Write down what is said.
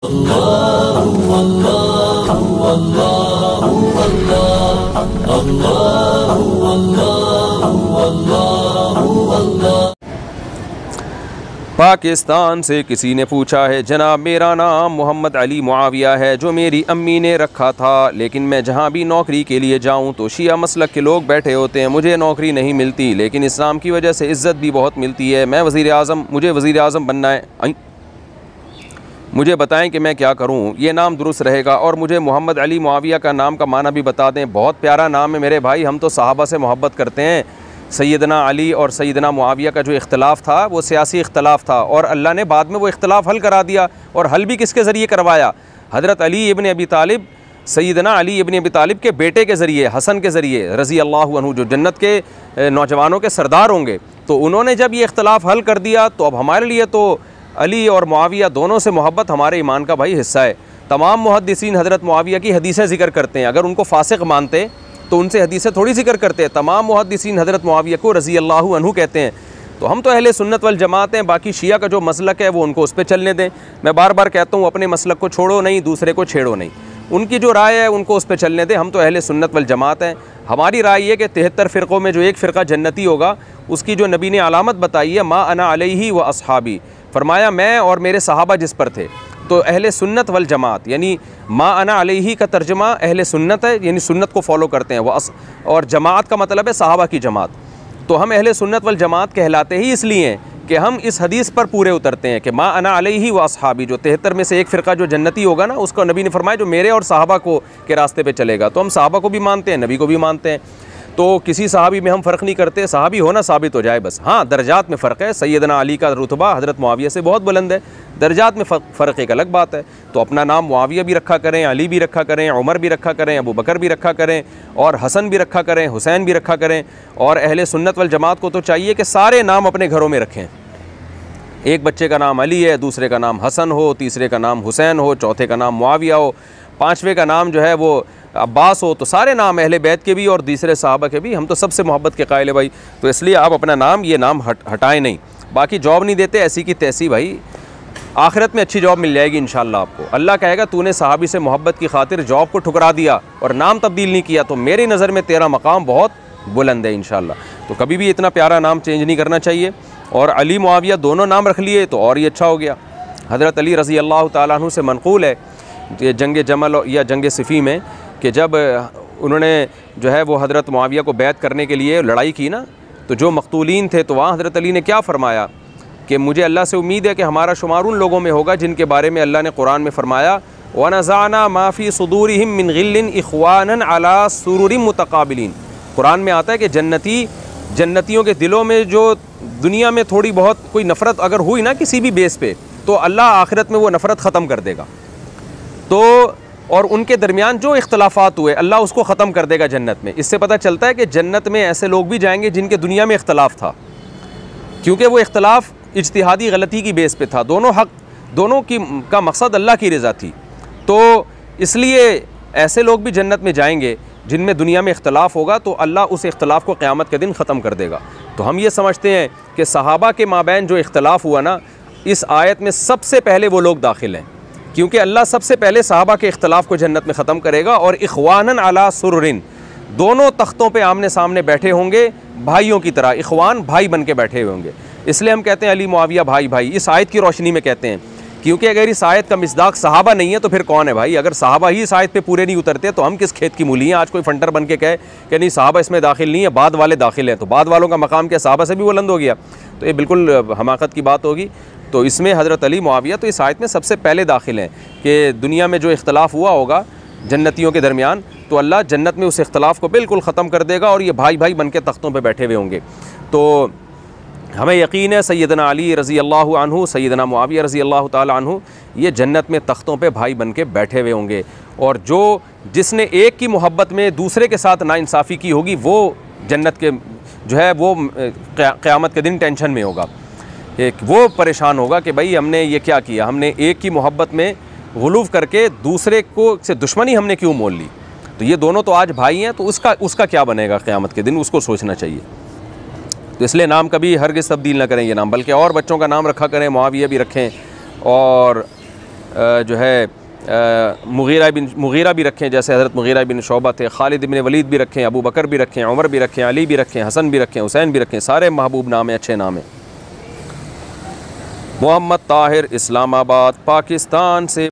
पाकिस्तान से किसी ने पूछा है, जनाब मेरा नाम मोहम्मद अली मुआविया है जो मेरी अम्मी ने रखा था, लेकिन मैं जहाँ भी नौकरी के लिए जाऊँ तो शिया मसलक के लोग बैठे होते हैं, मुझे नौकरी नहीं मिलती, लेकिन इस्लाम की वजह से इज़्ज़त भी बहुत मिलती है। मुझे वज़ीर आज़म बनना है, मुझे बताएं कि मैं क्या करूं, ये नाम दुरुस्त रहेगा? और मुझे मोहम्मद अली मुआविया का नाम का माना भी बता दें। बहुत प्यारा नाम है मेरे भाई, हम तो सहाबा से मोहब्बत करते हैं। सैयदना अली और सैयदना मुआविया का जो इख्तलाफ था वो सियासी इख्तलाफ था, और अल्लाह ने बाद में वो इख्तलाफ हल करा दिया। और हल भी किसके ज़रिए करवाया? हज़रत अली इब्न अबी तालिब, सैयदना अली इब्न अबी तालिब के बेटे के ज़रिए, हसन के ज़रिए रज़ी अल्लाहु अन्हु, जो जन्नत के नौजवानों के सरदार होंगे। तो उन्होंने जब ये इख्तलाफ हल कर दिया तो अब हमारे लिए तो अली और मुआविया दोनों से मोहब्बत हमारे ईमान का भाई हिस्सा है। तमाम मुहद्दिसीन हज़रत मुआविया की हदीसें ज़िक्र करते हैं, अगर उनको फासिक मानते तो उनसे हदीसें थोड़ी ज़िक्र करते हैं। तमाम मुहद्दिसीन हज़रत मुआविया को रज़ी अल्लाहु अन्हु कहते हैं। तो हम तो अहले सुन्नत वल जमात हैं, बाकी शिया का जो मसलक है वो उनको उस पर चलने दें। मैं बार बार कहता हूँ, अपने मसलक को छोड़ो नहीं, दूसरे को छेड़ो नहीं, उनकी जो राय है उनको उस पर चलने दें। हम तो अहले सुन्नत वल जमात हैं। हमारी राय ये कि 73 फ़िरक़ों में जो एक फ़िरक़ा जन्नती होगा, उसकी जो नबी ने अलामत बताई है, मा अना अलैहि व अस्हाबी, फरमाया मैं और मेरे सहाबा जिस पर थे। तो अहले सुन्नत वल जमात यानी मा अना अलैहि का तर्जुमा अहले सुन्नत है, यानी सुन्नत को फॉलो करते हैं वो, और जमात का मतलब है सहाबा की जमात। तो हम अहले सुन्नत वल जमात कहलाते ही इसलिए हैं कि हम इस हदीस पर पूरे उतरते हैं कि मा अना अलैहि व अस्हाबी, जो 73 में से एक फ़िरक़ा जो जन्नती होगा ना, उसको नबी ने फरमाया जो मेरे और सहाबा को के रास्ते पे चलेगा। तो हम सहाबा को भी मानते हैं, नबी को भी मानते हैं। तो किसी सहाबी में हम फ़र्क नहीं करते, सहाबी होना साबित हो जाए बस। हाँ, दर्जात में फ़र्क है। सैयदना अली का रुतबा हज़रत मुआविया से बहुत बुलंद है, दर्जात में फ़र्क एक अलग बात है। तो अपना नाम मुआविया भी रखा करें, अली भी रखा करें, उमर भी रखा करें, अबू बकर भी रखा करें, और हसन भी रखा करें, हुसैन भी रखा करें। और अहले सुन्नत वल जमात को तो चाहिए कि सारे नाम अपने घरों में रखें। एक बच्चे का नाम अली है, दूसरे का नाम हसन हो, तीसरे का नाम हुसैन हो, चौथे का नाम मुआविया हो, पाँचवें का नाम जो है वो अब्बास हो। तो सारे नाम अहले बैत के भी और दूसरे सहाबा के भी। हम तो सबसे मोहब्बत के कायल है भाई। तो इसलिए आप अपना नाम, ये नाम हटाएं नहीं। बाकी जॉब नहीं देते ऐसी की तैसी भाई, आखिरत में अच्छी जॉब मिल जाएगी इंशाअल्लाह आपको। अल्लाह कहेगा तूने सहाबी से मोहब्बत की खातिर जॉब को ठुकरा दिया और नाम तब्दील नहीं किया, तो मेरी नज़र में तेरा मकाम बहुत बुलंद है इंशाअल्लाह। तो कभी भी इतना प्यारा नाम चेंज नहीं करना चाहिए। और अली मुआविया दोनों नाम रख लिए तो और ही अच्छा हो गया। हज़रत अली रज़ी अल्लाह ताला अन्हु से मनक़ूल है कि जंग जमल या जंग सिफ़ी में, कि जब उन्होंने जो है वो हज़रत मुआविया को बैत करने के लिए लड़ाई की ना, तो जो मक़तूलीन थे, तो वहाँ हज़रत अली ने क्या फ़रमाया कि मुझे अल्लाह से उम्मीद है कि हमारा शुमार उन लोगों में होगा जिनके बारे में अल्लाह ने कुरान में फ़रमाया, व नज़ाना माफ़ी सुदूरिहिम मिन गिल्लिन इख़वानन अला सुरुरिम मुतक़ाबिलीन। कुरान में आता है कि जन्नतियों के दिलों में जो दुनिया में थोड़ी बहुत कोई नफ़रत अगर हुई ना किसी भी बेस पे, तो अल्लाह आखिरत में वो नफ़रत ख़त्म कर देगा। तो और उनके दरमियान जो इख्तलाफात हुए अल्लाह उसको ख़त्म कर देगा जन्नत में। इससे पता चलता है कि जन्नत में ऐसे लोग भी जाएंगे जिनके दुनिया में इख्तलाफ था, क्योंकि वो इख्तलाफ इज्तिहादी गलती की बेस पे था। दोनों का मकसद अल्लाह की रज़ा थी। तो इसलिए ऐसे लोग भी जन्नत में जाएंगे जिनमें दुनिया में इख्तलाफ होगा, तो अल्लाह उस इख्तलाफ को क़यामत के दिन ख़त्म कर देगा। तो हम ये समझते हैं कि सहाबा के माबैन जो इख्तलाफ हुआ ना, इस आयत में सबसे पहले वो लोग दाखिल हैं, क्योंकि अल्लाह सबसे पहले सहाबा के इख्तलाफ को जन्नत में ख़त्म करेगा। और इख़वानन अला सुरुरिन, दोनों तख्तों पे आमने सामने बैठे होंगे भाइयों की तरह, इख़वान भाई बन के बैठे हुए होंगे। इसलिए हम कहते हैं अली मुआविया भाई भाई, इस आयत की रोशनी में कहते हैं, क्योंकि अगर इस आयत का मिसदाक सहाबा नहीं है तो फिर कौन है भाई? अगर सहाबा ही इस आयत पे पूरे नहीं उतरते तो हम किस खेत की मूली हैं? आज कोई फंटर बन के कहे कि नहीं सहाबा इसमें दाखिल नहीं है, बाद वाले दाखिल हैं, तो बाद वालों का मकाम क्या सहाबा से भी बुलंद हो गया? तो ये बिल्कुल हमाकत की बात होगी। तो इसमें हज़रत अली मुआविया तो इस आयत में सबसे पहले दाखिल हैं कि दुनिया में जो इख्तलाफ हुआ होगा जन्नतियों के दरमियान, तो अल्लाह जन्नत में उस इख्तलाफ को बिल्कुल ख़त्म कर देगा और ये भाई भाई बन के तख्तों पर बैठे हुए होंगे। तो हमें यकीन है सैयदना अली रज़ी अल्लाह अन्हु, सैयदना मुआविया रज़ी अल्लाह ताला अन्हु, ये जन्नत में तख्तों पे भाई बन के बैठे हुए होंगे। और जिसने एक की मोहब्बत में दूसरे के साथ नाइंसाफ़ी की होगी, वो जन्नत के जो है वो क़यामत के दिन टेंशन में होगा, वो परेशान होगा कि भाई हमने ये क्या किया, हमने एक की मोहब्बत में गुलूफ़ करके दूसरे को से दुश्मनी हमने क्यों मोल ली। तो ये दोनों तो आज भाई हैं, तो उसका क्या बनेगा क़यामत के दिन, उसको सोचना चाहिए। तो इसलिए नाम कभी हरगिज़ तब्दील ना करें ये नाम, बल्कि और बच्चों का नाम रखा करें, मुआविया भी रखें और जो है मुगीरा भी रखें, जैसे हज़रत मुगीरा बिन शोबा थे, खालिद बिन वलीद भी रखें, अबू बकर भी रखें, उमर भी रखें, अली भी रखें, हसन भी रखें, हुसैन भी रखें, सारे महबूब नाम हैं, अच्छे नाम हैं। मोहम्मद ताहिर इस्लामाबाद पाकिस्तान से।